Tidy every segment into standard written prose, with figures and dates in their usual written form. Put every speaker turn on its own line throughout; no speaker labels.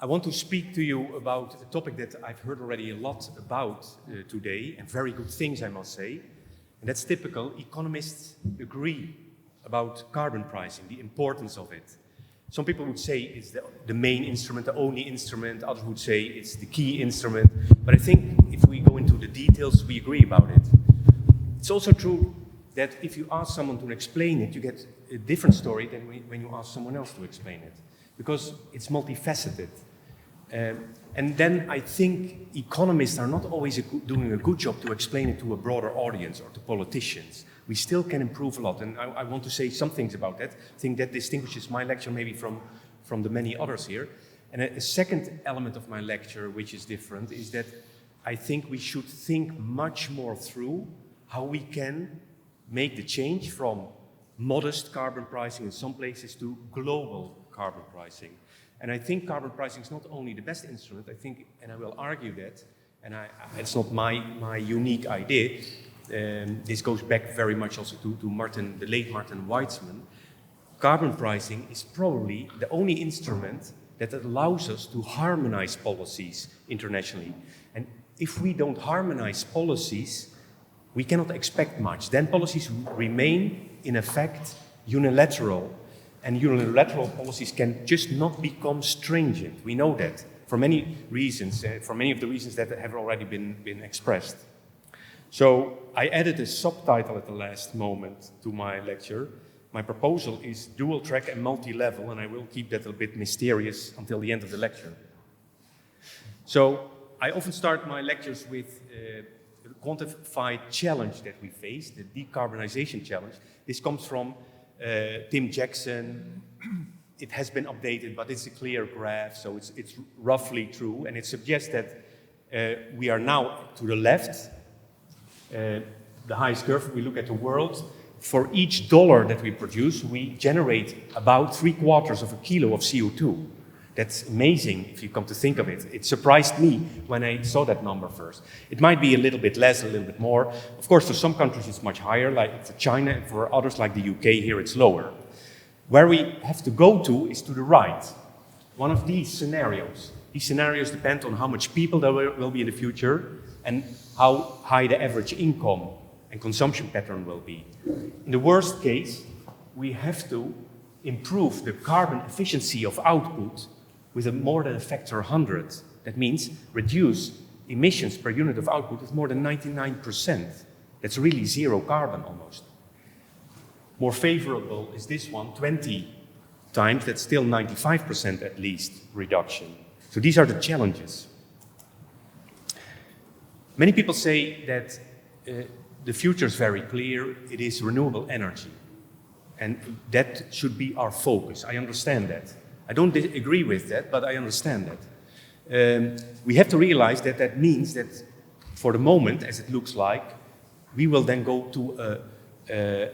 I want to speak to you about a topic that I've heard already a lot about today, and very good things, I must say. And that's typical. Economists agree about carbon pricing, the importance of it. Some people would say it's the main instrument, the only instrument. Others would say it's the key instrument. But I think if we go into the details, we agree about it. It's also true that if you ask someone to explain it, you get a different story than when you ask someone else to explain it, because it's multifaceted. And then I think economists are not always doing a good job to explain it to a broader audience or to politicians. We still can improve a lot, and I want to say some things about that. I think that distinguishes my lecture maybe from the many others here. And a second element of my lecture, which is different, is that I think we should think much more through how we can make the change from modest carbon pricing in some places to global carbon pricing. And I think carbon pricing is not only the best instrument, I think, and I will argue that, and it's not my unique idea, this goes back very much also to Martin, the late Martin Weitzman. Carbon pricing is probably the only instrument that allows us to harmonize policies internationally. And if we don't harmonize policies, we cannot expect much. Then policies remain, in effect, unilateral. And unilateral policies can just not become stringent. We know that for many reasons, for many of the reasons that have already been expressed. So I added a subtitle at the last moment to my lecture. My proposal is dual track and multi-level, and I will keep that a bit mysterious until the end of the lecture. So I often start my lectures with a quantified challenge that we face, the decarbonization challenge. This comes from Tim Jackson. It has been updated, but it's a clear graph, so it's roughly true, and it suggests that we are now to the left, the highest curve. We look at the world. For each dollar that we produce, we generate about 3/4 of a kilo of CO2. That's amazing if you come to think of it. It surprised me when I saw that number first. It might be a little bit less, a little bit more. Of course, for some countries it's much higher, like for China, and for others like the UK, here it's lower. Where we have to go to is to the right. One of these scenarios. These scenarios depend on how much people there will be in the future and how high the average income and consumption pattern will be. In the worst case, we have to improve the carbon efficiency of output with more than a factor 100. That means reduce emissions per unit of output with more than 99%. That's really zero carbon almost. More favorable is this one, 20 times, that's still 95% at least reduction. So these are the challenges. Many people say that the future is very clear, it is renewable energy. And that should be our focus. I understand that. I don't agree with that, but I understand that. We have to realize that that means that for the moment, as it looks like, we will then go to a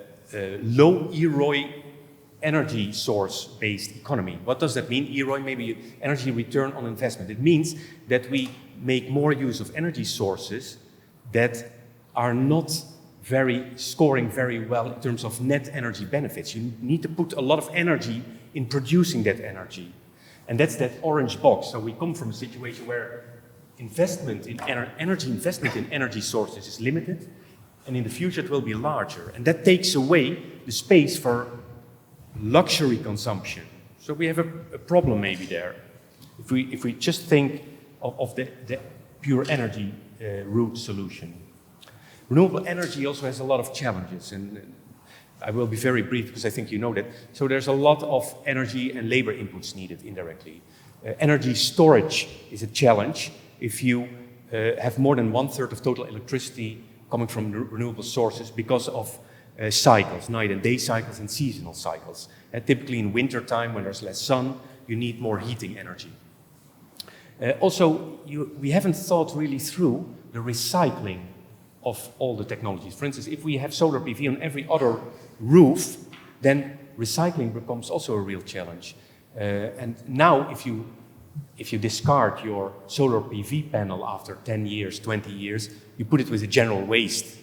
low EROI energy source-based economy. What does that mean? EROI, maybe energy return on investment. It means that we make more use of energy sources that are not scoring very well in terms of net energy benefits. You need to put a lot of energy in producing that energy. And that's that orange box. So we come from a situation where investment in energy sources is limited, and in the future it will be larger. And that takes away the space for luxury consumption. So we have a problem maybe there. If we just think of the pure energy route solution. Renewable energy also has a lot of challenges, and I will be very brief because I think you know that. So there's a lot of energy and labor inputs needed indirectly. Energy storage is a challenge if you have more than 1/3 of total electricity coming from renewable sources because of cycles, night and day cycles and seasonal cycles. Typically in winter time when there's less sun, you need more heating energy. We haven't thought really through the recycling of all the technologies. For instance, if we have solar PV on every other roof, then recycling becomes also a real challenge. And now, if you discard your solar PV panel after 10 years, 20 years, you put it with a general waste.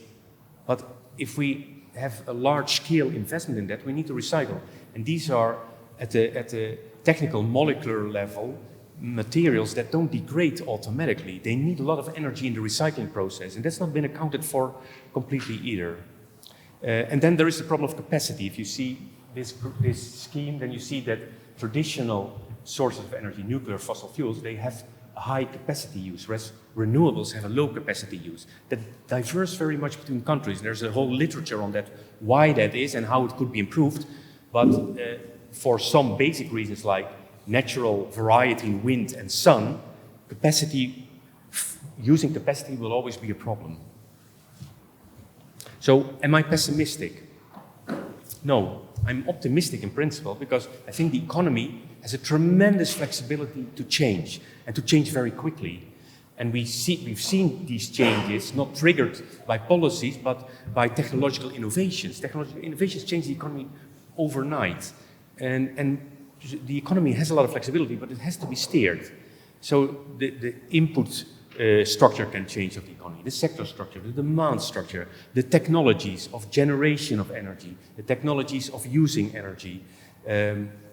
But if we have a large-scale investment in that, we need to recycle. And these are, at the technical molecular level, materials that don't degrade automatically. They need a lot of energy in the recycling process, and that's not been accounted for completely either. And then there is the problem of capacity. If you see this scheme, then you see that traditional sources of energy, nuclear, fossil fuels, they have a high capacity use, whereas renewables have a low capacity use. That differs very much between countries. There's a whole literature on that, why that is and how it could be improved. But for some basic reasons like natural variety in wind and sun, using capacity will always be a problem. So am I pessimistic? No, I'm optimistic in principle because I think the economy has a tremendous flexibility to change and to change very quickly. And we've seen these changes not triggered by policies but by technological innovations. Technological innovations change the economy overnight. And the economy has a lot of flexibility, but it has to be steered. So the input structure can change of the economy, the sector structure, the demand structure, the technologies of generation of energy, the technologies of using energy,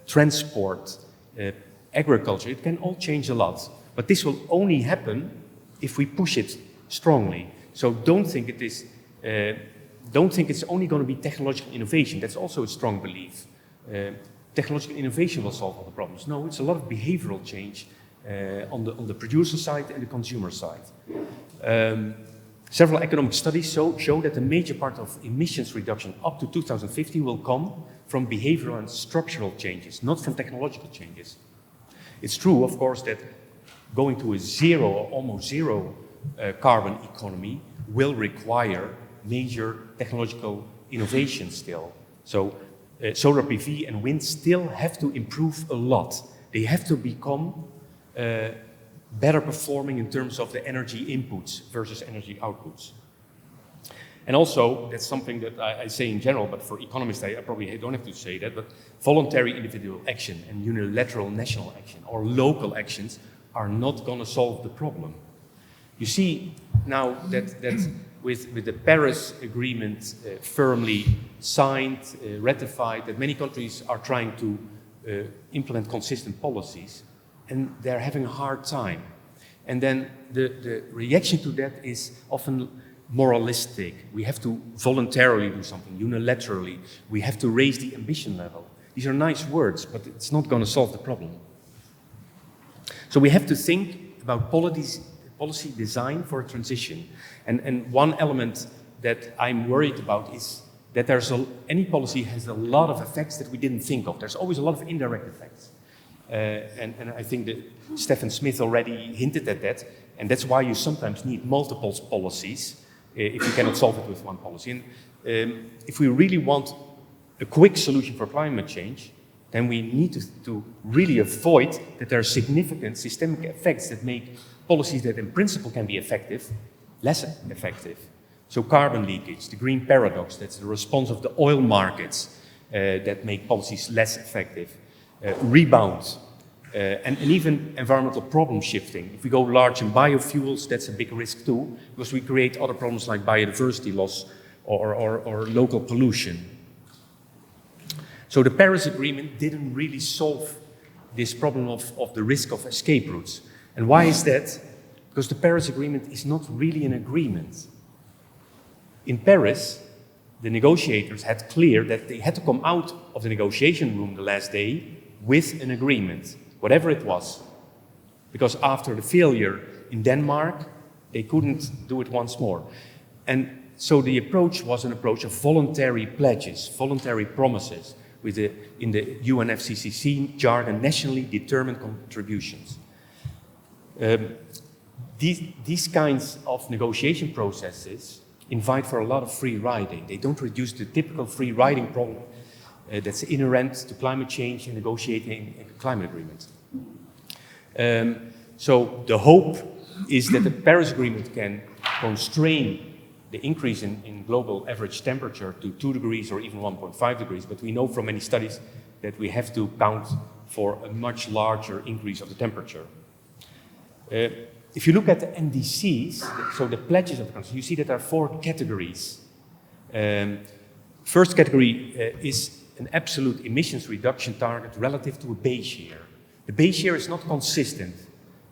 transport, agriculture. It can all change a lot. But this will only happen if we push it strongly. So don't think it's only going to be technological innovation. That's also a strong belief. Technological innovation will solve all the problems. No, it's a lot of behavioral change on the producer side and the consumer side. Several economic studies show that a major part of emissions reduction up to 2050 will come from behavioral and structural changes, not from technological changes. It's true, of course, that going to a zero or almost zero carbon economy will require major technological innovation still. So solar PV and wind still have to improve a lot. They have to become better performing in terms of the energy inputs versus energy outputs. And also, that's something that I say in general, but for economists I probably don't have to say that, but voluntary individual action and unilateral national action or local actions are not going to solve the problem. You see now that with the Paris Agreement firmly signed, ratified, that many countries are trying to implement consistent policies, and they're having a hard time. And then the reaction to that is often moralistic. We have to voluntarily do something, unilaterally. We have to raise the ambition level. These are nice words, but it's not going to solve the problem. So we have to think about policy design for a transition. And one element that I'm worried about is that any policy has a lot of effects that we didn't think of. There's always a lot of indirect effects. And I think that Stephen Smith already hinted at that, and that's why you sometimes need multiple policies if you cannot solve it with one policy. And if we really want a quick solution for climate change, then we need to really avoid that there are significant systemic effects that make policies that in principle can be effective, less effective. So carbon leakage, the green paradox, that's the response of the oil markets that make policies less effective. Rebound, and even environmental problem shifting. If we go large in biofuels, that's a big risk too, because we create other problems like biodiversity loss or local pollution. So the Paris Agreement didn't really solve this problem of the risk of escape routes. And why is that? Because the Paris Agreement is not really an agreement. In Paris, the negotiators had clear that they had to come out of the negotiation room the last day with an agreement, whatever it was. Because after the failure in Denmark, they couldn't do it once more. And so the approach was an approach of voluntary pledges, voluntary promises, in the UNFCCC jargon, nationally determined contributions. These kinds of negotiation processes invite for a lot of free riding. They don't reduce the typical free riding problem that's inherent to climate change and negotiating a climate agreement. So the hope is that the Paris Agreement can constrain the increase in global average temperature to 2 degrees or even 1.5 degrees, but we know from many studies that we have to count for a much larger increase of the temperature. If you look at the NDCs, so the pledges of the country, you see that there are 4 categories. First category is an absolute emissions reduction target relative to a base year. The base year is not consistent.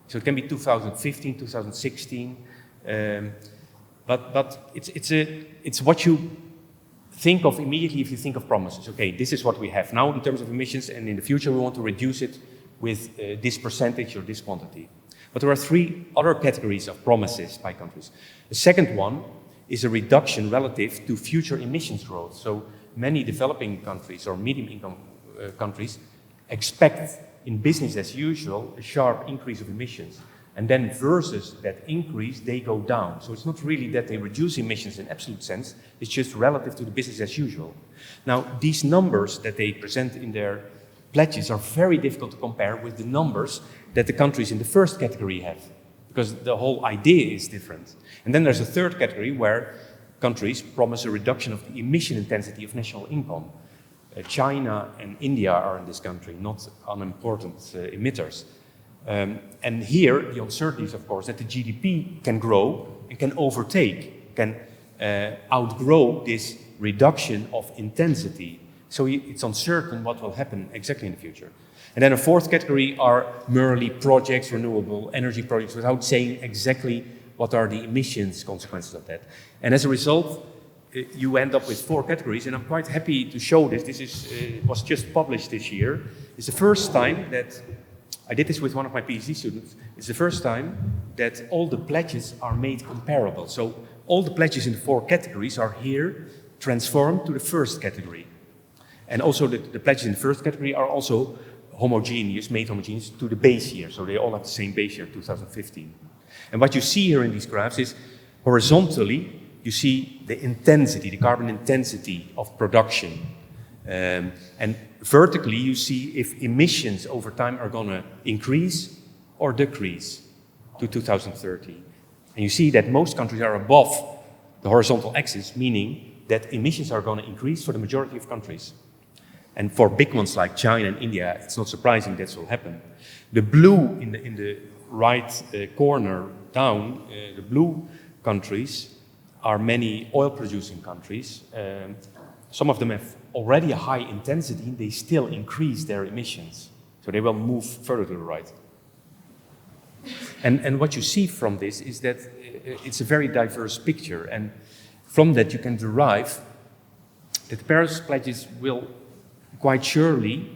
So it can be 2015, 2016, but it's what you think of immediately if you think of promises. Okay, this is what we have now in terms of emissions, and in the future we want to reduce it with this percentage or this quantity. But there are three other categories of promises by countries. The second one is a reduction relative to future emissions growth. So many developing countries or medium income countries expect in business as usual a sharp increase of emissions. And then versus that increase, they go down. So it's not really that they reduce emissions in absolute sense, it's just relative to the business as usual. Now, these numbers that they present in their pledges are very difficult to compare with the numbers that the countries in the first category have, because the whole idea is different. And then there's a third category where countries promise a reduction of the emission intensity of national income. China and India are in this country, not unimportant emitters. And here, the uncertainty is, of course, that the GDP can grow and can overtake, can outgrow this reduction of intensity. So it's uncertain what will happen exactly in the future. And then a fourth category are merely projects, renewable energy projects, without saying exactly what are the emissions consequences of that. And as a result, you end up with four categories, and I'm quite happy to show this. This was just published this year. It's the first time that, I did this with one of my PhD students, it's the first time that all the pledges are made comparable. So all the pledges in the four categories are here transformed to the first category. And also the pledges in the first category are also homogeneous, made homogeneous to the base year. So they all have the same base year, 2015. And what you see here in these graphs is horizontally, you see the intensity, the carbon intensity of production. And vertically, you see if emissions over time are going to increase or decrease to 2030. And you see that most countries are above the horizontal axis, meaning that emissions are going to increase for the majority of countries. And for big ones like China and India, it's not surprising that will happen. The blue in the right corner down, the blue countries are many oil-producing countries. Some of them have already a high intensity, and they still increase their emissions. So they will move further to the right. And what you see from this is that it's a very diverse picture. And from that you can derive that the Paris pledges will quite surely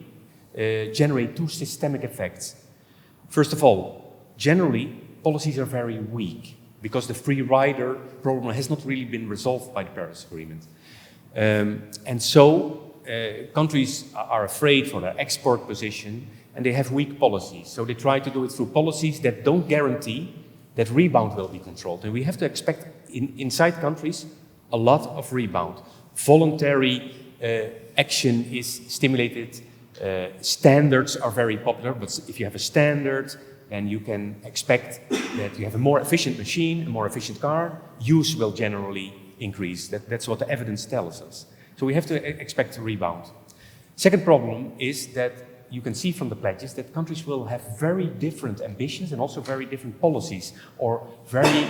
generate two systemic effects. First of all, generally, policies are very weak because the free rider problem has not really been resolved by the Paris Agreement. And so countries are afraid for their export position and they have weak policies. So they try to do it through policies that don't guarantee that rebound will be controlled. And we have to expect inside countries a lot of rebound. Voluntary action is stimulated. Standards are very popular, but if you have a standard, then you can expect that you have a more efficient machine, a more efficient car, use will generally increase. That's what the evidence tells us. So we have to expect a rebound. Second problem is that you can see from the pledges that countries will have very different ambitions and also very different policies or very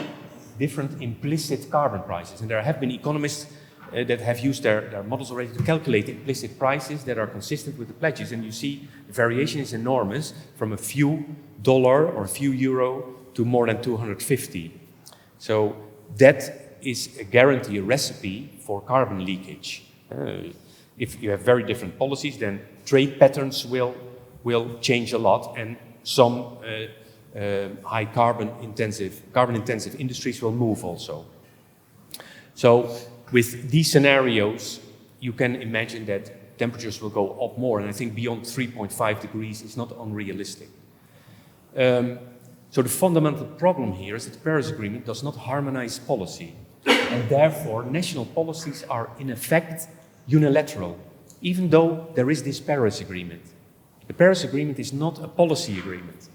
different implicit carbon prices. And there have been economists that have used their models already to calculate implicit prices that are consistent with the pledges. And you see the variation is enormous from a few dollar or a few euro to more than 250. So that is a guarantee, a recipe for carbon leakage. If you have very different policies, then trade patterns will change a lot, and some high carbon intensive industries will move also. So with these scenarios, you can imagine that temperatures will go up more, and I think beyond 3.5 degrees is not unrealistic. So the fundamental problem here is that the Paris Agreement does not harmonize policy, and therefore national policies are in effect unilateral, even though there is this Paris Agreement. The Paris Agreement is not a policy agreement.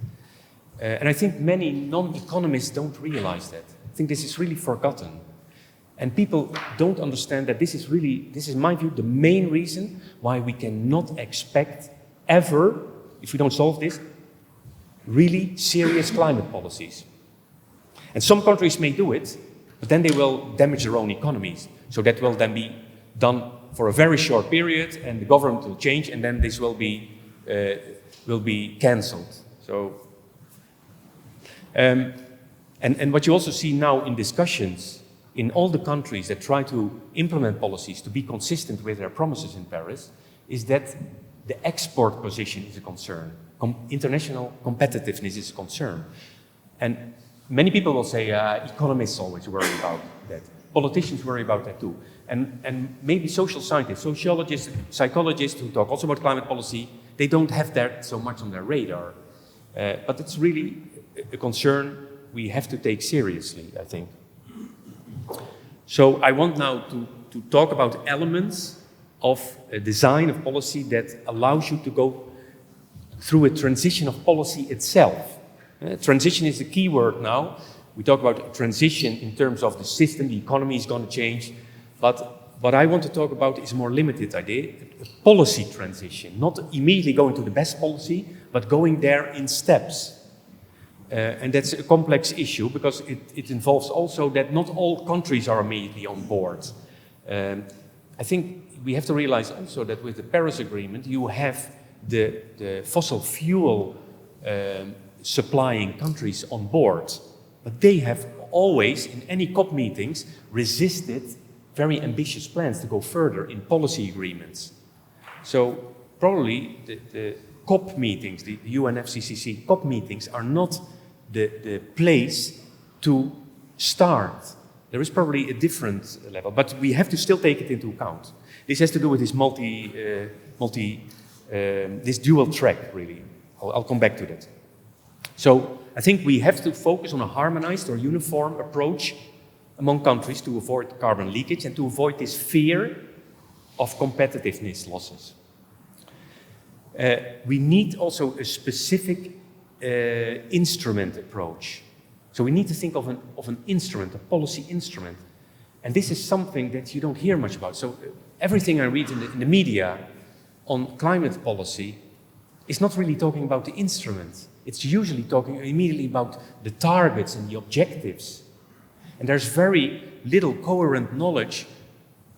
And I think many non-economists don't realize that. I think this is really forgotten. And people don't understand that this is, in my view, the main reason why we cannot expect ever, if we don't solve this, really serious climate policies. And some countries may do it, but then they will damage their own economies. So that will then be done for a very short period, and the government will change, and then this will be will be cancelled. So, and what you also see now in discussions in all the countries that try to implement policies to be consistent with their promises in Paris is that the export position is a concern. International competitiveness is a concern. And many people will say economists always worry about that. Politicians worry about that too. And maybe social scientists, sociologists, psychologists who talk also about climate policy, they don't have that so much on their radar. But it's really a concern we have to take seriously, I think. So I want now to talk about elements of a design of policy that allows you to go through a transition of policy itself. Transition is the key word now. We talk about transition in terms of the system, the economy is going to change. But what I want to talk about is a more limited idea, a policy transition. Not immediately going to the best policy, but going there in steps. And that's a complex issue because it involves also that not all countries are immediately on board. I think we have to realize also that with the Paris Agreement, you have the fossil fuel supplying countries on board. But they have always, in any COP meetings, resisted very ambitious plans to go further in policy agreements. So probably the COP meetings, the UNFCCC COP meetings are not the place to start. There is probably a different level, but we have to still take it into account. This has to do with this this dual track, really. I'll come back to that. So I think we have to focus on a harmonized or uniform approach among countries to avoid carbon leakage and to avoid this fear of competitiveness losses. We need also a specific instrument approach. So we need to think of an instrument, a policy instrument. And this is something that you don't hear much about. So everything I read in the media on climate policy is not really talking about the instrument. It's usually talking immediately about the targets and the objectives. And there's very little coherent knowledge,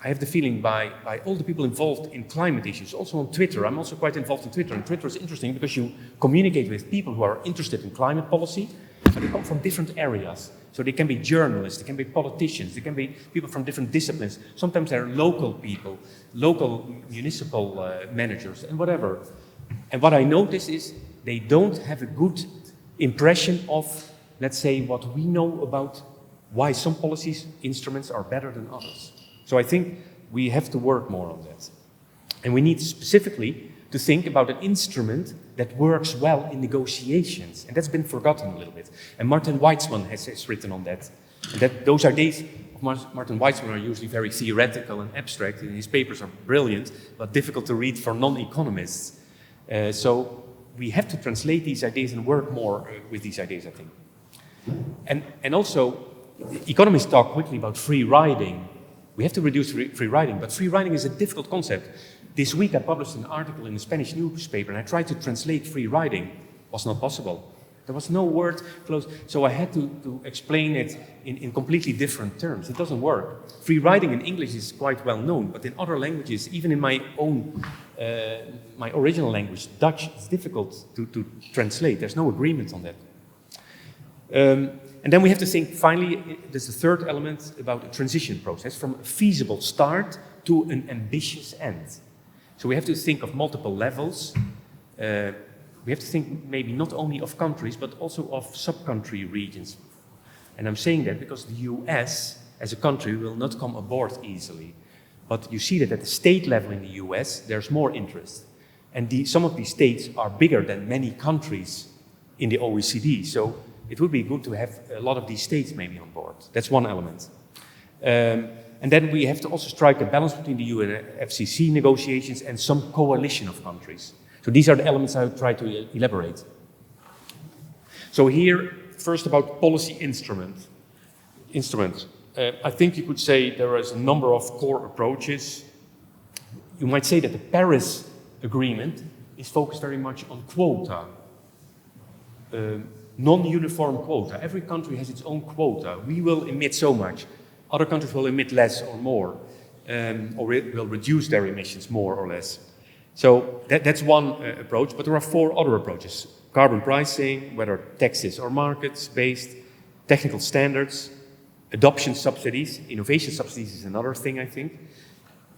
I have the feeling, by all the people involved in climate issues, also on Twitter. I'm also quite involved in Twitter, and Twitter is interesting because you communicate with people who are interested in climate policy, but they come from different areas. So they can be journalists, they can be politicians, they can be people from different disciplines. Sometimes they're local people, local municipal managers, and whatever. And what I notice is they don't have a good impression of, let's say, what we know about why some policies, instruments are better than others. So I think we have to work more on that. And we need specifically to think about an instrument that works well in negotiations. And that's been forgotten a little bit. And Martin Weitzman has written on that. And those ideas of Martin Weitzman are usually very theoretical and abstract, and his papers are brilliant, but difficult to read for non-economists. So we have to translate these ideas and work more with these ideas, I think. And also, economists talk quickly about free riding. We have to reduce free riding, but free riding is a difficult concept. This week I published an article in a Spanish newspaper and I tried to translate free riding. It was not possible. There was no word close, so I had to explain it in completely different terms. It doesn't work. Free riding in English is quite well known, but in other languages, even in my own, my original language, Dutch, it's difficult to translate. There's no agreement on that. And then we have to think, finally, there's the third element about a transition process from a feasible start to an ambitious end. So we have to think of multiple levels. We have to think maybe not only of countries, but also of sub-country regions. And I'm saying that because the US, as a country, will not come aboard easily. But you see that at the state level in the US, there's more interest. And some of these states are bigger than many countries in the OECD. So it would be good to have a lot of these states maybe on board. That's one element. And then we have to also strike a balance between the UNFCCC negotiations and some coalition of countries. So these are the elements I will try to elaborate. So here, first about policy instruments. I think you could say there is a number of core approaches. You might say that the Paris Agreement is focused very much on quota. Non-uniform quota. Every country has its own quota. We will emit so much. Other countries will emit less or more, or will reduce their emissions more or less. So that's one approach, but there are 4 other approaches. Carbon pricing, whether taxes or markets-based, technical standards, adoption subsidies, innovation subsidies is another thing, I think,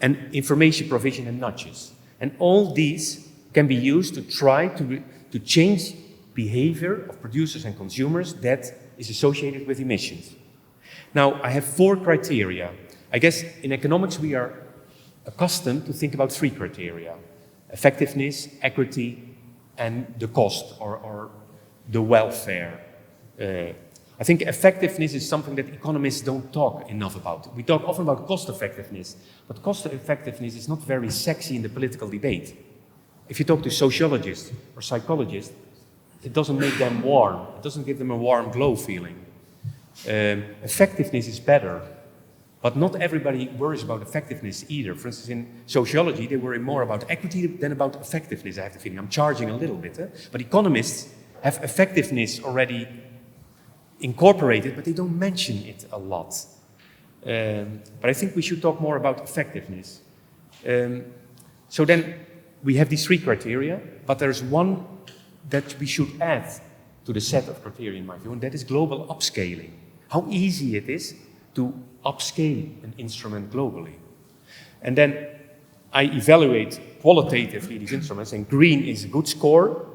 and information provision and nudges. And all these can be used to try to change behavior of producers and consumers that is associated with emissions. Now, I have 4 criteria. I guess in economics we are accustomed to think about 3 criteria: effectiveness, equity, and the cost or the welfare. I think effectiveness is something that economists don't talk enough about. We talk often about cost effectiveness, but cost effectiveness is not very sexy in the political debate. If you talk to sociologists or psychologists, it doesn't make them warm. It doesn't give them a warm glow feeling. Effectiveness is better, but not everybody worries about effectiveness either. For instance, in sociology, they worry more about equity than about effectiveness, I have the feeling. I'm charging a little bit, but economists have effectiveness already incorporated, but they don't mention it a lot. But I think we should talk more about effectiveness. So then we have these 3 criteria, but there's one that we should add to the set of criteria, in my view, and that is global upscaling. How easy it is to upscale an instrument globally. And then I evaluate qualitatively these instruments, and green is a good score,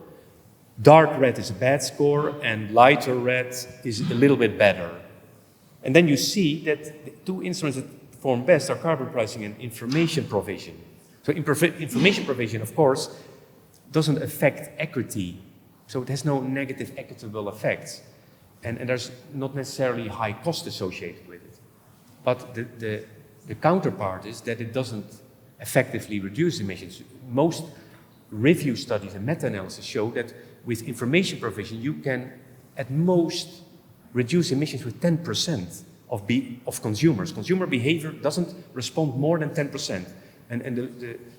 dark red is a bad score, and lighter red is a little bit better. And then you see that the 2 instruments that perform best are carbon pricing and information provision. So information provision, of course, doesn't affect equity, so it has no negative equitable effects. And there's not necessarily high cost associated with it. But the counterpart is that it doesn't effectively reduce emissions. Most review studies and meta-analysis show that with information provision, you can at most reduce emissions with 10% of consumers. Consumer behavior doesn't respond more than 10%. And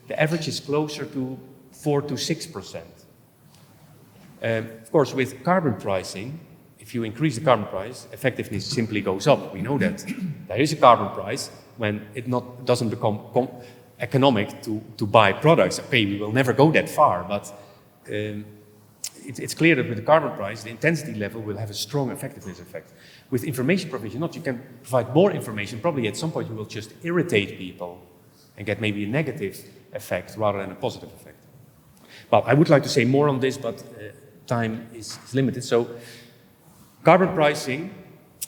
the average is closer to 4 to 6%. Of course, with carbon pricing, if you increase the carbon price, effectiveness simply goes up. We know that. There is a carbon price when it doesn't become economic to buy products. Okay, we will never go that far, but it's clear that with the carbon price, the intensity level will have a strong effectiveness effect. With information provision, you can provide more information. Probably at some point you will just irritate people and get maybe a negative effect rather than a positive effect. Well, I would like to say more on this, but time is limited. So carbon pricing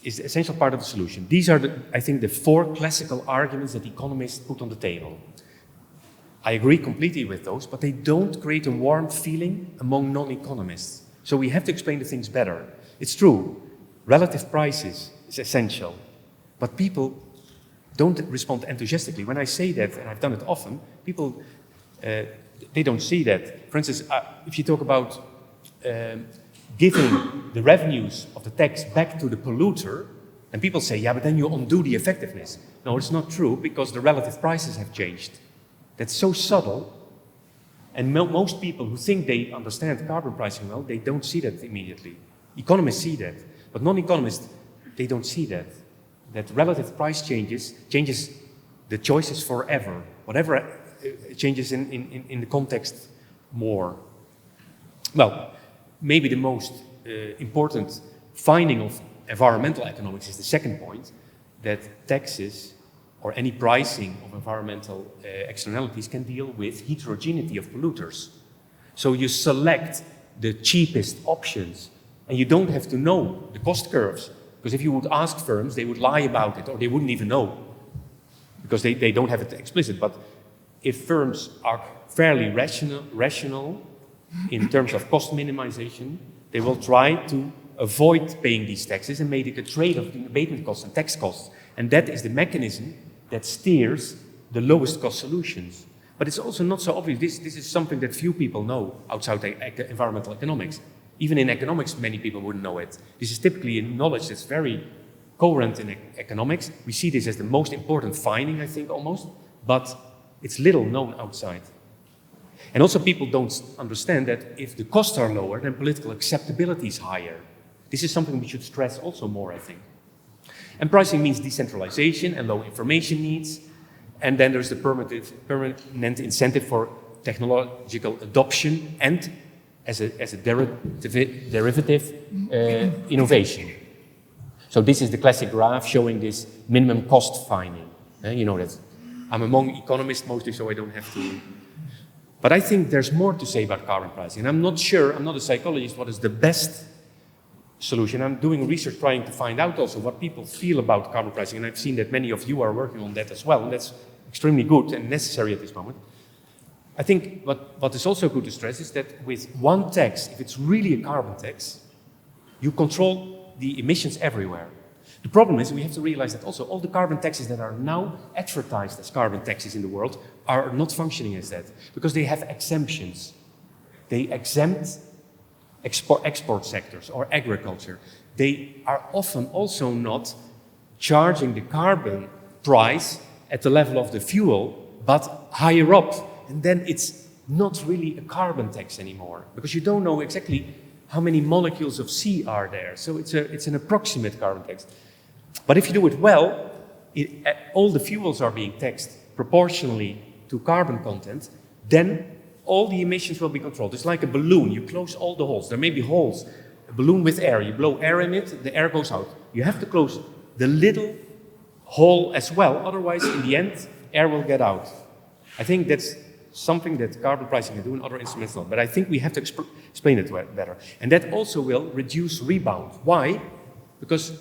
is the essential part of the solution. These are, I think, the 4 classical arguments that economists put on the table. I agree completely with those, but they don't create a warm feeling among non-economists. So we have to explain the things better. It's true, relative prices is essential, but people don't respond enthusiastically. When I say that, and I've done it often, people, they don't see that. For instance, if you talk about giving the revenues of the tax back to the polluter, and people say, yeah, but then you undo the effectiveness. No, it's not true, because the relative prices have changed. That's so subtle, and most people who think they understand carbon pricing well, they don't see that immediately. Economists see that, but non-economists, they don't see that. That relative price changes the choices forever, whatever changes in the context more. Well, maybe the most important finding of environmental economics is the second point, that taxes or any pricing of environmental externalities can deal with heterogeneity of polluters. So you select the cheapest options, and you don't have to know the cost curves, because if you would ask firms, they would lie about it, or they wouldn't even know, because they don't have it explicit. But if firms are fairly rational in terms of cost minimization, they will try to avoid paying these taxes and make it a trade-off between abatement costs and tax costs. And that is the mechanism that steers the lowest cost solutions. But it's also not so obvious. This is something that few people know outside environmental economics. Even in economics, many people wouldn't know it. This is typically a knowledge that's very coherent in economics. We see this as the most important finding, I think, almost, but it's little known outside. And also people don't understand that if the costs are lower, then political acceptability is higher. This is something we should stress also more, I think. And pricing means decentralization and low information needs. And then there's the permanent incentive for technological adoption and as a derivative innovation. So this is the classic graph showing this minimum cost finding. You know that I'm among economists mostly, so I don't have to. But I think there's more to say about carbon pricing. And I'm not sure, I'm not a psychologist, what is the best solution. I'm doing research trying to find out also what people feel about carbon pricing. And I've seen that many of you are working on that as well. And that's extremely good and necessary at this moment. I think what is also good to stress is that with one tax, if it's really a carbon tax, you control the emissions everywhere. The problem is we have to realize that also all the carbon taxes that are now advertised as carbon taxes in the world are not functioning as that because they have exemptions. They exempt export sectors or agriculture. They are often also not charging the carbon price at the level of the fuel, but higher up. And then it's not really a carbon tax anymore because you don't know exactly how many molecules of C are there. So it's an approximate carbon tax. But if you do it well, all the fuels are being taxed proportionally to carbon content, then all the emissions will be controlled. It's like a balloon. You close all the holes. There may be holes. A balloon with air. You blow air in it, the air goes out. You have to close the little hole as well. Otherwise, in the end, air will get out. I think that's something that carbon pricing can do and other instruments not. But I think we have to explain it better. And that also will reduce rebound. Why? Because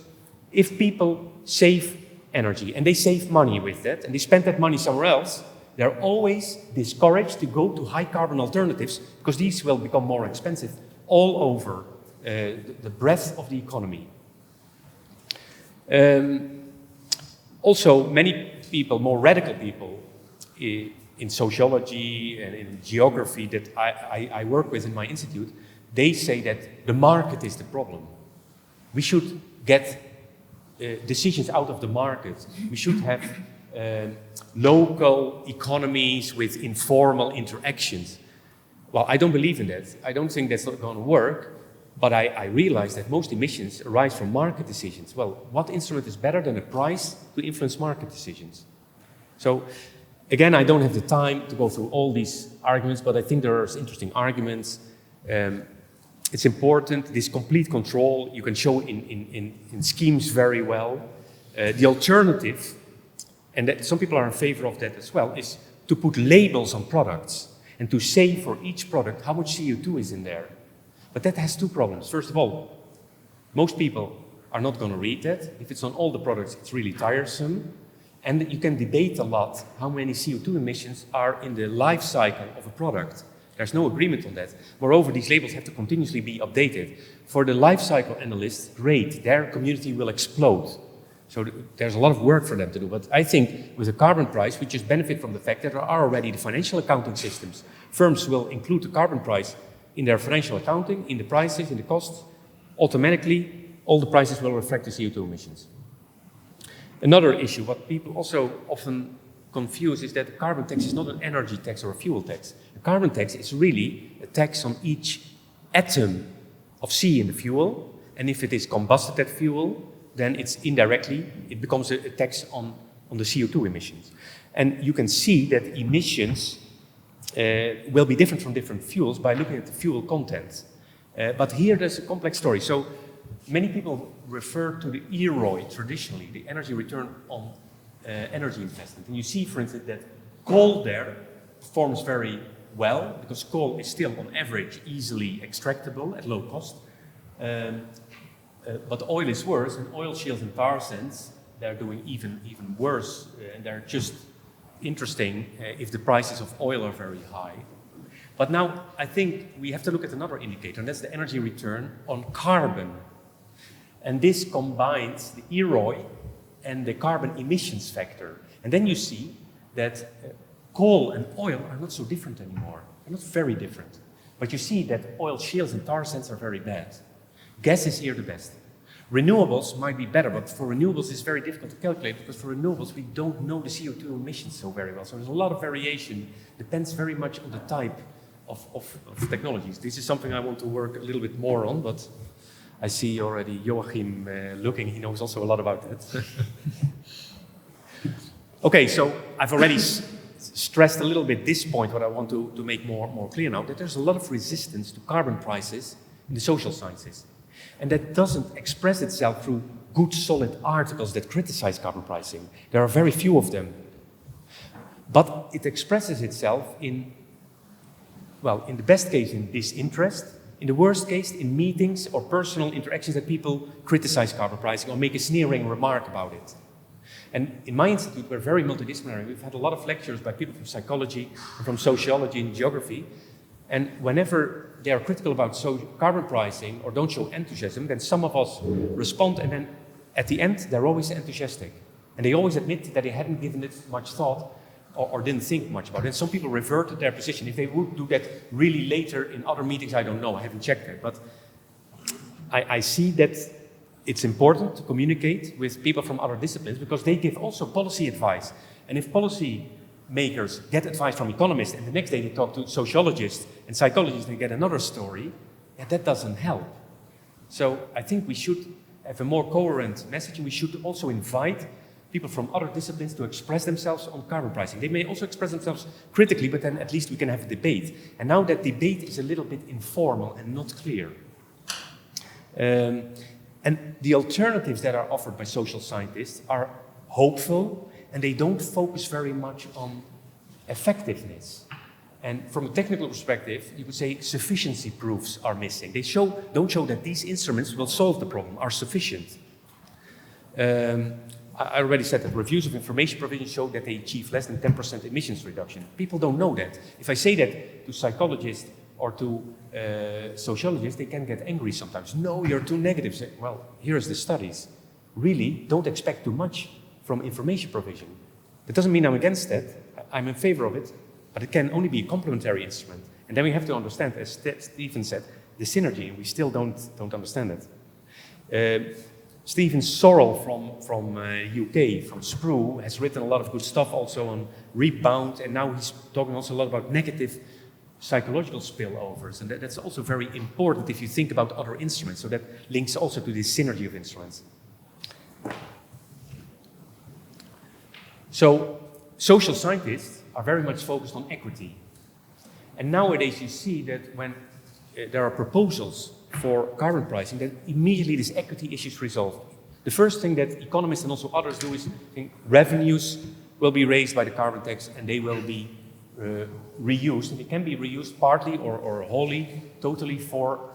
if people save energy and they save money with that and they spend that money somewhere else, they're always discouraged to go to high carbon alternatives because these will become more expensive all over the breadth of the economy. Also, many people, more radical people in sociology and in geography that I work with in my institute, they say that the market is the problem. We should get decisions out of the market. We should have local economies with informal interactions. Well, I don't believe in that. I don't think that's not going to work, but I realize that most emissions arise from market decisions. Well, what instrument is better than a price to influence market decisions? So, again, I don't have the time to go through all these arguments, but I think there are interesting arguments. It's important, this complete control, you can show in schemes very well. The alternative, and that some people are in favor of that as well, is to put labels on products and to say for each product how much CO2 is in there. But that has two problems. First of all, most people are not going to read that. If it's on all the products, it's really tiresome. And you can debate a lot how many CO2 emissions are in the life cycle of a product. There's no agreement on that. Moreover, these labels have to continuously be updated. For the life cycle analysts, great, their community will explode. So there's a lot of work for them to do. But I think with a carbon price, we just benefit from the fact that there are already the financial accounting systems. Firms will include the carbon price in their financial accounting, in the prices, in the costs. Automatically, all the prices will reflect the CO2 emissions. Another issue, what people also often confuse, is that the carbon tax is not an energy tax or a fuel tax. A carbon tax is really a tax on each atom of C in the fuel, and if it is combusted, that fuel, then it's indirectly, it becomes a tax on the CO2 emissions. And you can see that emissions will be different from different fuels by looking at the fuel content. But here there's a complex story. So many people refer to the EROI traditionally, the energy return on energy investment. And you see, for instance, that coal there performs very well because coal is still on average easily extractable at low cost. But oil is worse, and oil shales and tar sands, they're doing even worse, and they're just interesting if the prices of oil are very high. But now I think we have to look at another indicator, and that's the energy return on carbon. And this combines the EROI and the carbon emissions factor. And then you see that coal and oil are not so different anymore. They're not very different. But you see that oil shales and tar sands are very bad. Gas is here the best. Renewables might be better, but for renewables it's very difficult to calculate because for renewables we don't know the CO2 emissions so very well. So there's a lot of variation. Depends very much on the type of technologies. This is something I want to work a little bit more on, but I see already Joachim looking. He knows also a lot about that. Okay, so I've already stressed a little bit this point, what I want to make more clear now, that there's a lot of resistance to carbon prices in the social sciences. And that doesn't express itself through good, solid articles that criticize carbon pricing. There are very few of them. But it expresses itself in, well, in the best case, in disinterest, in the worst case, in meetings or personal interactions that people criticize carbon pricing or make a sneering remark about it. And in my institute, we're very multidisciplinary. We've had a lot of lectures by people from psychology, from sociology and geography. And whenever they are critical about carbon pricing or don't show enthusiasm, then some of us respond, and then at the end, they're always enthusiastic. And they always admit that they hadn't given it much thought or didn't think much about it. And some people reverted their position. If they would do that really later in other meetings, I don't know, I haven't checked that. But I see that it's important to communicate with people from other disciplines because they give also policy advice. And if policy makers get advice from economists and the next day they talk to sociologists and psychologists and get another story, yeah, that doesn't help. So I think we should have a more coherent message, and we should also invite people from other disciplines to express themselves on carbon pricing. They may also express themselves critically, but then at least we can have a debate. And now that debate is a little bit informal and not clear. And the alternatives that are offered by social scientists are hopeful, and they don't focus very much on effectiveness. And from a technical perspective, you could say sufficiency proofs are missing. They don't show that these instruments will solve the problem, are sufficient. I already said that reviews of information provision show that they achieve less than 10% emissions reduction. People don't know that. If I say that to psychologists or to sociologists, they can get angry sometimes. No, you're too negative. Say, well, here's the studies. Really, don't expect too much from information provision. That doesn't mean I'm against that. I'm in favor of it, but it can only be a complementary instrument. And then we have to understand, as Stephen said, the synergy, and we still don't understand it. Stephen Sorrell from UK, from SPRU, has written a lot of good stuff also on rebound, and now he's talking also a lot about negative psychological spillovers, and that's also very important if you think about other instruments, so that links also to this synergy of instruments. So, social scientists are very much focused on equity. And nowadays you see that when there are proposals for carbon pricing, that immediately this equity issue is resolved. The first thing that economists and also others do is think revenues will be raised by the carbon tax and they will be reused. And they can be reused partly or wholly, totally for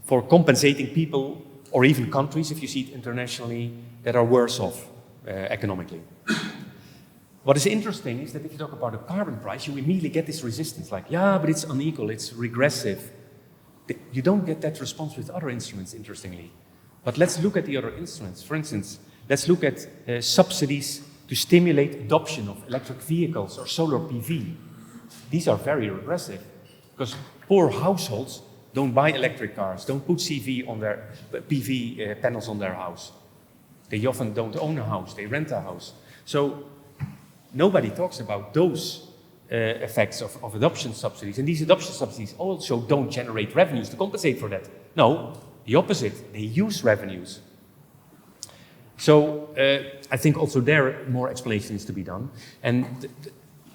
compensating people or even countries, if you see it internationally, that are worse off economically. What is interesting is that if you talk about a carbon price, you immediately get this resistance, like, yeah, but it's unequal, it's regressive. You don't get that response with other instruments, interestingly. But let's look at the other instruments. For instance, let's look at subsidies to stimulate adoption of electric vehicles or solar PV. These are very regressive, because poor households don't buy electric cars, don't put PV panels on their house. They often don't own a house, they rent a house. So nobody talks about those effects of adoption subsidies. And these adoption subsidies also don't generate revenues to compensate for that. No, the opposite, they use revenues. So I think also there more explanation is to be done. And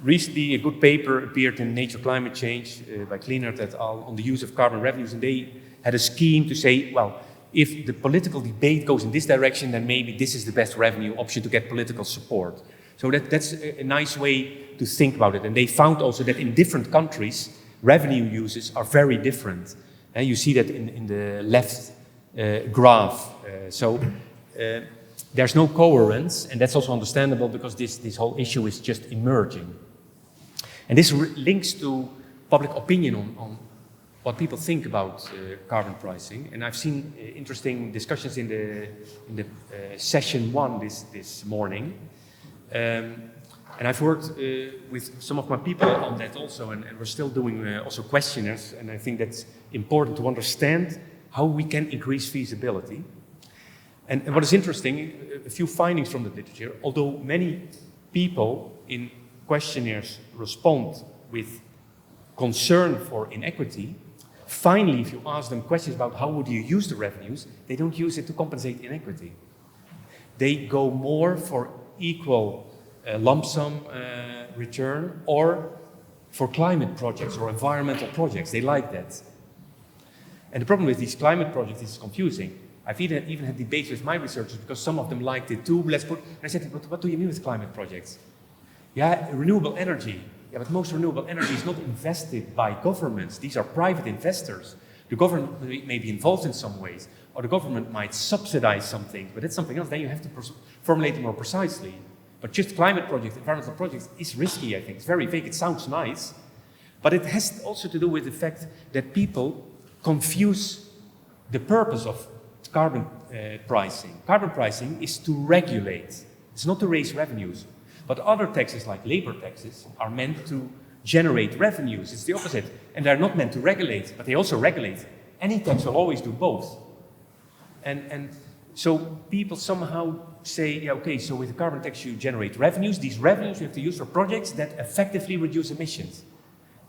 recently a good paper appeared in Nature Climate Change by Keynote et al. On the use of carbon revenues, and they had a scheme to say, well, if the political debate goes in this direction, then maybe this is the best revenue option to get political support. So that's a nice way to think about it. And they found also that in different countries, revenue uses are very different. And you see that in the left graph. There's no coherence, and that's also understandable because this whole issue is just emerging. And this links to public opinion on what people think about carbon pricing. And I've seen interesting discussions in the session 1 this morning. And I've worked with some of my people on that also, and we're still doing also questionnaires, and I think that's important to understand how we can increase feasibility. And what is interesting, a few findings from the literature, although many people in questionnaires respond with concern for inequity, finally, if you ask them questions about how would you use the revenues, they don't use it to compensate inequity. They go more for equal a lump sum return, or for climate projects or environmental projects. They like that. And the problem with these climate projects is confusing. I've even had debates with my researchers because some of them liked it too. And I said, but what do you mean with climate projects? Yeah, renewable energy. Yeah, but most renewable energy is not invested by governments. These are private investors. The government may be involved in some ways, or the government might subsidize something, but that's something else. Then you have to formulate it more precisely. But just climate projects, environmental projects, is risky, I think. It's very vague. It sounds nice, but it has also to do with the fact that people confuse the purpose of carbon pricing. Carbon pricing is to regulate. It's not to raise revenues. But other taxes, like labor taxes, are meant to generate revenues. It's the opposite. And they're not meant to regulate, but they also regulate. Any tax will always do both. And so people somehow say, yeah, okay, so with the carbon tax you generate revenues. These revenues you have to use for projects that effectively reduce emissions.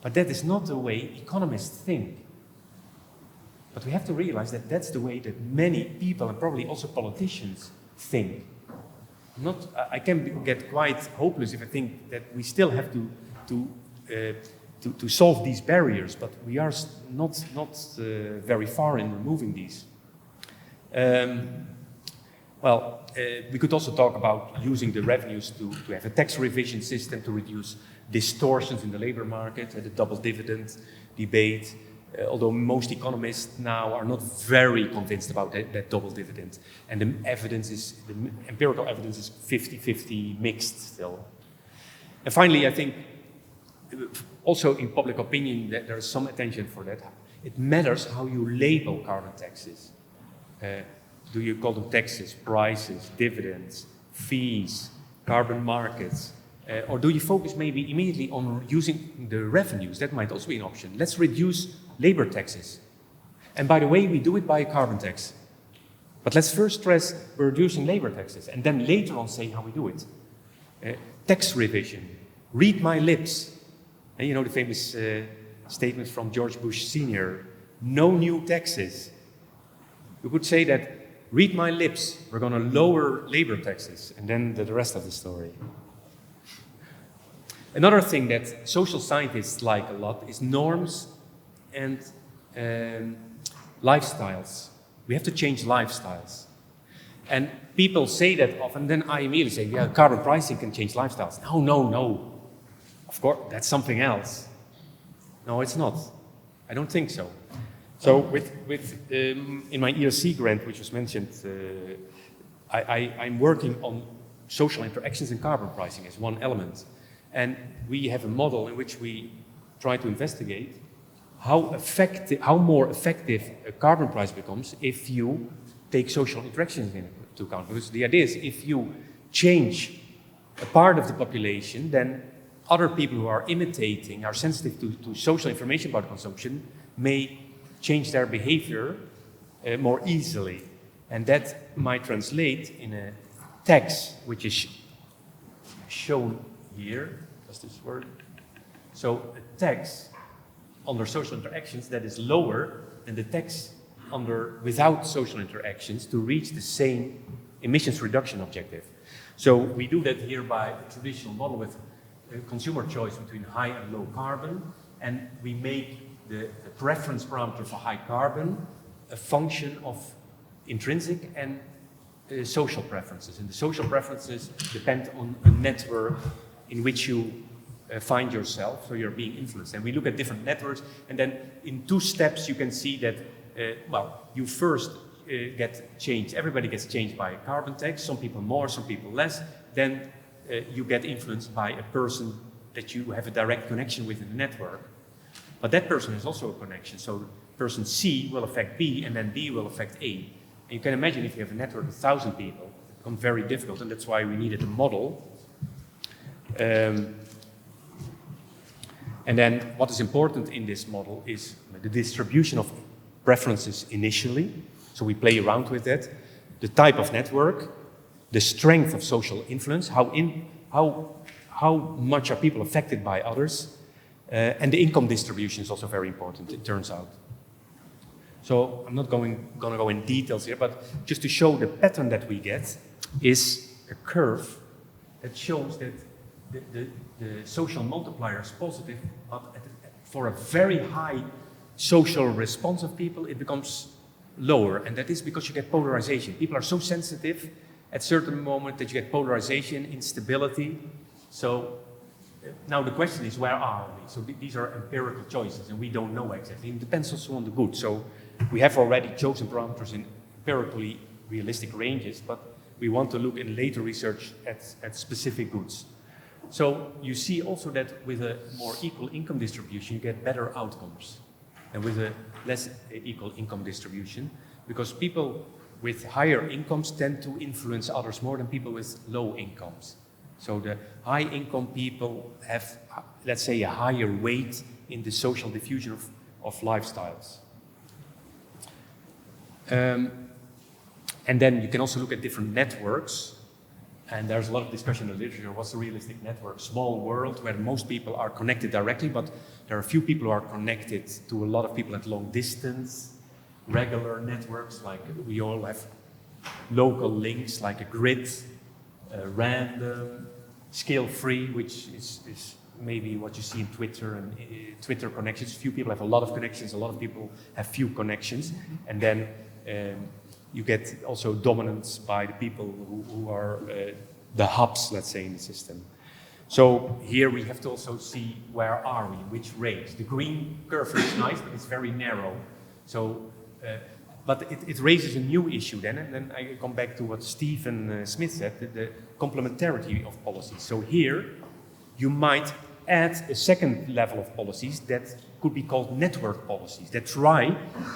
But that is not the way economists think. But we have to realize that that's the way that many people, and probably also politicians, think. I can get quite hopeless if I think that we still have to solve these barriers, but we are not very far in removing these. We could also talk about using the revenues to have a tax revision system to reduce distortions in the labor market, the double dividend debate. Although most economists now are not very convinced about that double dividend. And the empirical evidence is 50-50 mixed still. And finally, I think also in public opinion that there is some attention for that. It matters how you label carbon taxes. Do you call them taxes, prices, dividends, fees, carbon markets? Or do you focus maybe immediately on using the revenues? That might also be an option. Let's reduce labor taxes. And by the way, we do it by a carbon tax. But let's first stress we're reducing labor taxes, and then later on say how we do it. Tax revision. Read my lips. And you know the famous statement from George Bush Sr., no new taxes. You could say that, read my lips, we're going to lower labor taxes, and then the rest of the story. Another thing that social scientists like a lot is norms and lifestyles. We have to change lifestyles. And people say that often, then I immediately say, yeah, carbon pricing can change lifestyles. No. Of course, that's something else. No, it's not. I don't think so. So in my ERC grant, which was mentioned, I'm working on social interactions and carbon pricing as one element. And we have a model in which we try to investigate how more effective a carbon price becomes if you take social interactions into account. Because the idea is if you change a part of the population, then other people who are imitating, are sensitive to social information about consumption, may change their behavior more easily. And that might translate in a tax, which is shown here. Does this work? So a tax under social interactions that is lower than the tax without social interactions to reach the same emissions reduction objective. So we do that here by a traditional model with consumer choice between high and low carbon, and we make the preference parameter for high carbon a function of intrinsic and social preferences. And the social preferences depend on a network in which you find yourself, so you're being influenced. And we look at different networks, and then in 2 steps you can see that, you first get changed. Everybody gets changed by a carbon tax, some people more, some people less. Then you get influenced by a person that you have a direct connection with in the network. But that person has also a connection, so person C will affect B, and then B will affect A. And you can imagine if you have a network of 1,000 people, it becomes very difficult, and that's why we needed a model. And then what is important in this model is the distribution of preferences initially. So we play around with that. The type of network, the strength of social influence, how much are people affected by others, and the income distribution is also very important, it turns out. So I'm not going to go in details here, but just to show the pattern that we get is a curve that shows that the social multiplier is positive, but for a very high social response of people, it becomes lower, and that is because you get polarization. People are so sensitive at certain moment that you get polarization, instability. So now the question is, where are we? So these are empirical choices, and we don't know exactly. It depends also on the good. So we have already chosen parameters in empirically realistic ranges, but we want to look in later research at specific goods. So you see also that with a more equal income distribution, you get better outcomes than with a less equal income distribution, because people with higher incomes tend to influence others more than people with low incomes. So the high income people have, let's say, a higher weight in the social diffusion of lifestyles. And then you can also look at different networks. And there's a lot of discussion in the literature, what's a realistic network? Small world where most people are connected directly, but there are a few people who are connected to a lot of people at long distance. Regular networks, like we all have local links, like a grid, random, scale-free, which is maybe what you see in Twitter and Twitter connections. Few people have a lot of connections, a lot of people have few connections, and then you get also dominance by the people who are the hubs, let's say, in the system. So here we have to also see where are we, in which range. The green curve is nice, but it's very narrow. So, but it raises a new issue then, and then I come back to what Stephen Smith said, the complementarity of policies. So here you might add a second level of policies that could be called network policies, that try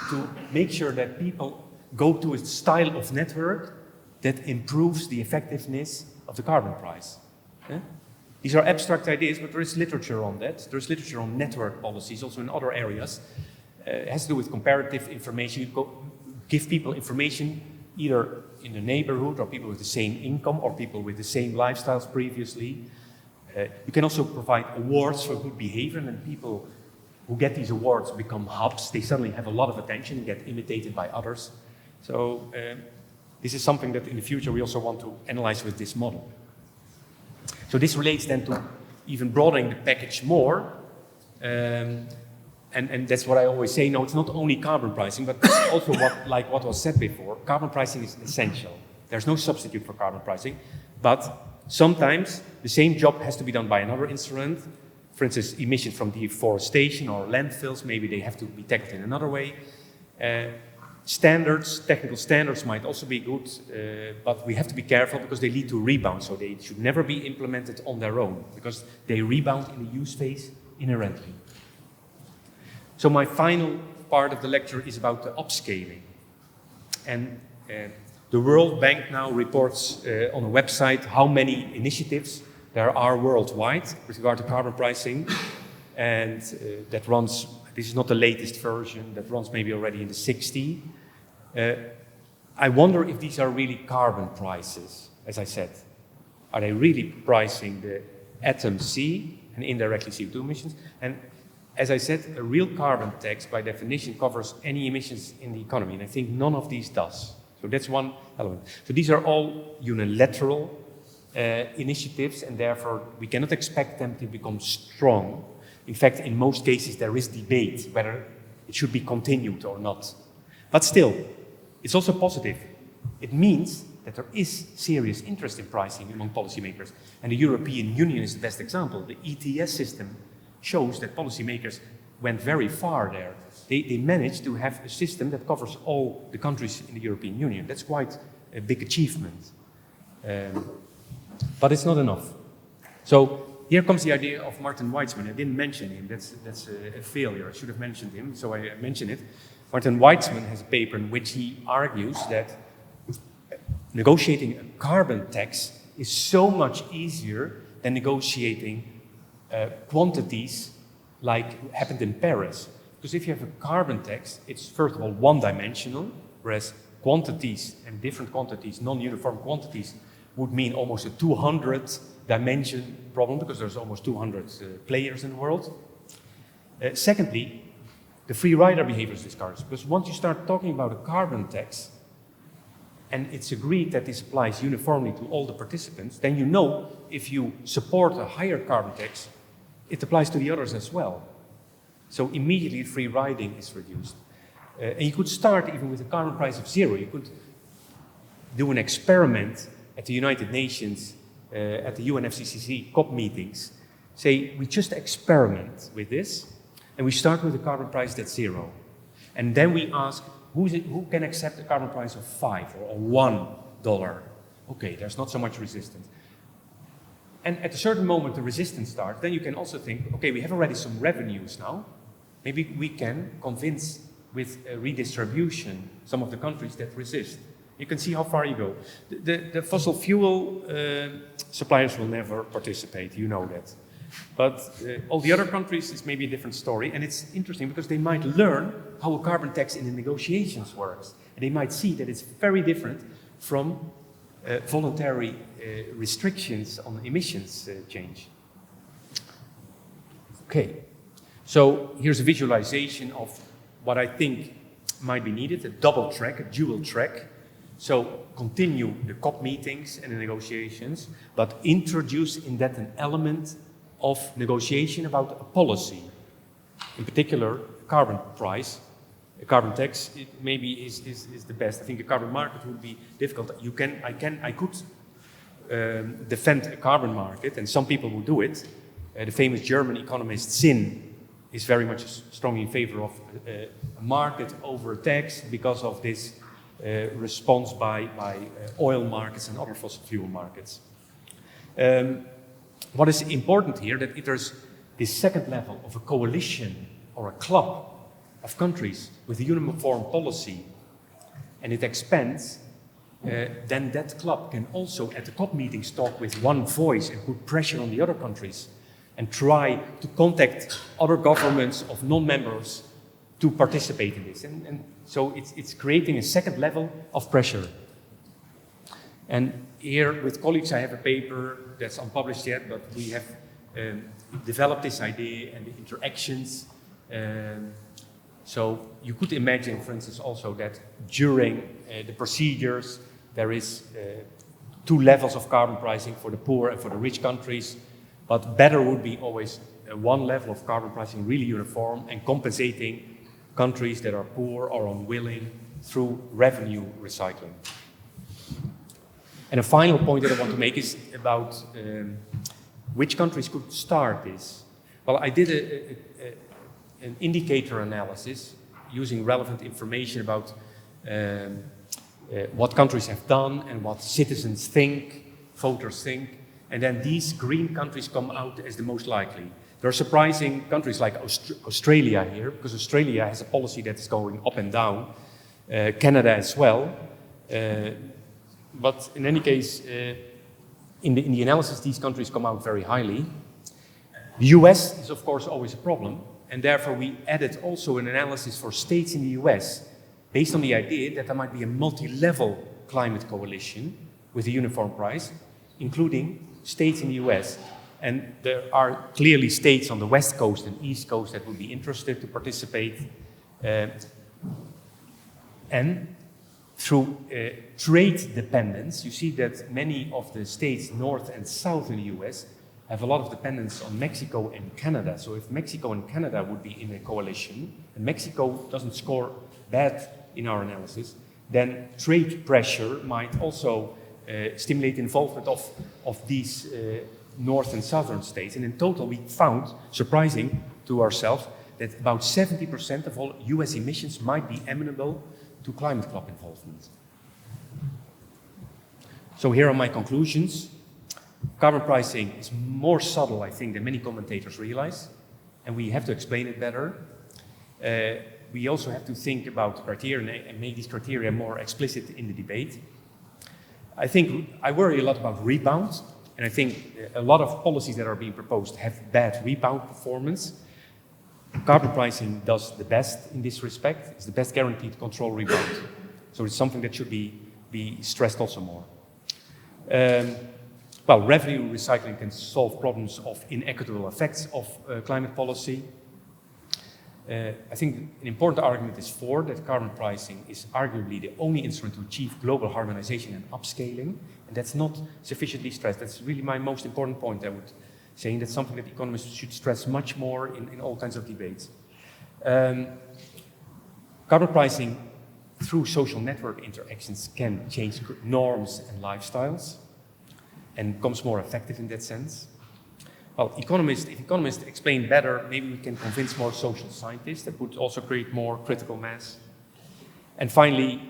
to make sure that people go to a style of network that improves the effectiveness of the carbon price. Yeah? These are abstract ideas, but there is literature on that. There is literature on network policies, also in other areas. It has to do with comparative information. You give people information either in the neighborhood, or people with the same income, or people with the same lifestyles previously. You can also provide awards for good behavior, and then people who get these awards become hubs. They suddenly have a lot of attention and get imitated by others. So this is something that in the future we also want to analyze with this model. So this relates then to even broadening the package more. And that's what I always say, no, it's not only carbon pricing, but also what was said before. Carbon pricing is essential. There's no substitute for carbon pricing, but sometimes the same job has to be done by another instrument. For instance, emissions from deforestation or landfills, maybe they have to be tackled in another way. Standards, technical standards might also be good, but we have to be careful because they lead to rebound, so they should never be implemented on their own, because they rebound in the use phase inherently. So my final part of the lecture is about the upscaling. And the World Bank now reports on a website how many initiatives there are worldwide with regard to carbon pricing, and that runs. This is not the latest version, that runs maybe already in the 60s. I wonder if these are really carbon prices, as I said. Are they really pricing the atom C and indirectly CO2 emissions? And as I said, a real carbon tax by definition covers any emissions in the economy, and I think none of these does. So that's one element. So these are all unilateral initiatives, and therefore we cannot expect them to become strong. In fact, in most cases, there is debate whether it should be continued or not. But still, it's also positive. It means that there is serious interest in pricing among policymakers. And the European Union is the best example. The ETS system shows that policymakers went very far there. They managed to have a system that covers all the countries in the European Union. That's quite a big achievement. But it's not enough. So here comes the idea of Martin Weitzman. I didn't mention him. That's a failure. I should have mentioned him, so I mentioned it. Martin Weitzman has a paper in which he argues that negotiating a carbon tax is so much easier than negotiating quantities like happened in Paris. Because if you have a carbon tax, it's first of all one-dimensional, whereas quantities and different quantities, non-uniform quantities, would mean almost a 200-dimension problem, because there's almost 200 players in the world. Secondly, the free rider behavior is discouraged, because once you start talking about a carbon tax, and it's agreed that this applies uniformly to all the participants, then you know if you support a higher carbon tax, it applies to the others as well. So immediately free riding is reduced. And you could start even with a carbon price of 0. You could do an experiment at the United Nations, at the UNFCCC COP meetings. Say, we just experiment with this, and we start with a carbon price that's 0. And then we ask, who can accept a carbon price of $5 or $1? Okay, there's not so much resistance. And at a certain moment the resistance starts, then you can also think, okay, we have already some revenues now. Maybe we can convince with a redistribution some of the countries that resist. You can see how far you go. The fossil fuel suppliers will never participate, you know that. But all the other countries is maybe a different story, and it's interesting because they might learn how a carbon tax in the negotiations works. And they might see that it's very different from voluntary restrictions on emissions change. Okay, so here's a visualization of what I think might be needed, a double track, a dual track. So continue the COP meetings and the negotiations, but introduce in that an element of negotiation about a policy. In particular, carbon price, a carbon tax, it maybe is the best. I think a carbon market would be difficult. I could defend a carbon market, and some people will do it. The famous German economist Zinn is very much strongly in favor of a market over a tax because of this response by oil markets and other fossil fuel markets. What is important here, that if there's this second level of a coalition or a club of countries with a uniform policy, and it expands, then that club can also at the COP meetings talk with one voice and put pressure on the other countries and try to contact other governments of non-members to participate in this. And so it's creating a second level of pressure. And here with colleagues I have a paper that's unpublished yet, but we have developed this idea and the interactions. So you could imagine, for instance, also that during the procedures there is 2 levels of carbon pricing for the poor and for the rich countries, but better would be always 1 level of carbon pricing really uniform and compensating countries that are poor or unwilling through revenue recycling. And a final point that I want to make is about which countries could start this. Well, I did an indicator analysis using relevant information about what countries have done and what citizens think, voters think, and then these green countries come out as the most likely. There are surprising countries like Australia here, because Australia has a policy that's going up and down, Canada as well. But in any case, in the analysis, these countries come out very highly. The US is, of course, always a problem, and therefore we added also an analysis for states in the US, based on the idea that there might be a multi-level climate coalition with a uniform price, including states in the US. And there are clearly states on the West Coast and East Coast that would be interested to participate. And through trade dependence, you see that many of the states north and south in the US have a lot of dependence on Mexico and Canada. So if Mexico and Canada would be in a coalition, and Mexico doesn't score bad in our analysis, then trade pressure might also stimulate involvement of these north and southern states. And in total, we found, surprising to ourselves, that about 70% of all US emissions might be amenable to climate club involvement. So here are my conclusions. Carbon pricing is more subtle, I think, than many commentators realize, and we have to explain it better. We also have to think about the criteria and make these criteria more explicit in the debate. I think I worry a lot about rebound, and I think a lot of policies that are being proposed have bad rebound performance. Carbon pricing does the best in this respect. It's the best guarantee to control rebound. So it's something that should be stressed also more. Well, revenue recycling can solve problems of inequitable effects of climate policy. I think an important argument is for that carbon pricing is arguably the only instrument to achieve global harmonization and upscaling, and that's not sufficiently stressed. That's really my most important point, I would say, and that's something that economists should stress much more in all kinds of debates. Carbon pricing through social network interactions can change norms and lifestyles and becomes more effective in that sense. Well, if economists explain better, maybe we can convince more social scientists. That would also create more critical mass. And finally,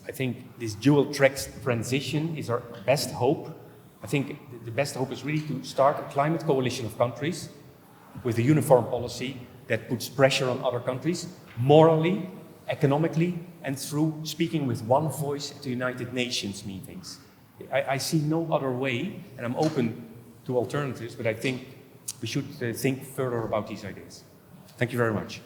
I think this dual-track transition is our best hope. I think the best hope is really to start a climate coalition of countries with a uniform policy that puts pressure on other countries, morally, economically, and through speaking with one voice at the United Nations meetings. I see no other way, and I'm open to alternatives, but I think we should think further about these ideas. Thank you very much.